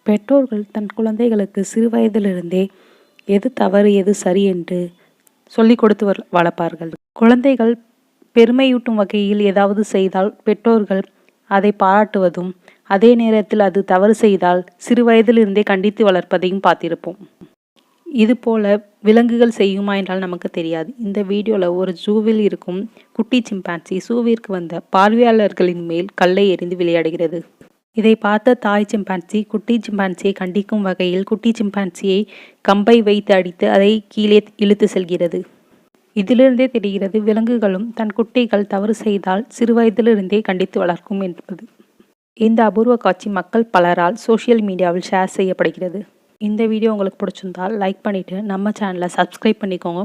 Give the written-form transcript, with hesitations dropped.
பெற்றோர்கள் தன் குழந்தைகளுக்கு சிறு வயதிலிருந்தே எது தவறு எது சரி என்று சொல்லிக் கொடுத்து வளர்ப்பார்கள். குழந்தைகள் பெருமையூட்டும் வகையில் ஏதாவது செய்தால் பெற்றோர்கள் அதை பாராட்டுவதும், அதே நேரத்தில் அது தவறு செய்தால் சிறு வயதிலிருந்தே கண்டித்து வளர்ப்பதையும் பார்த்திருப்போம். இது போல விலங்குகள் செய்யுமா என்றால் நமக்கு தெரியாது. இந்த வீடியோவில் ஒரு ஜூவில் இருக்கும் குட்டி சிம்பான்சி ஜூவிற்கு வந்த பார்வையாளர்களின் மேல் கல்லை எறிந்து விளையாடுகிறது. இதை பார்த்த தாய் சிம்பான்சி குட்டி சிம்பான்சியை கண்டிக்கும் வகையில் குட்டி சிம்பான்சியை கம்பை வைத்து அடித்து அதை கீழே இழுத்து செல்கிறது. இதிலிருந்தே தெரிகிறது விலங்குகளும் தன் குட்டிகள் தவறு செய்தால் சிறு வயதிலிருந்தே கண்டித்து வளர்க்கும் என்பது. இந்த அபூர்வ காட்சி மக்கள் பலரால் சோஷியல் மீடியாவில் ஷேர் செய்யப்படுகிறது. இந்த வீடியோ உங்களுக்கு பிடிச்சிருந்தால் லைக் பண்ணிவிட்டு நம்ம சேனலை சப்ஸ்கிரைப் பண்ணிக்கோங்க.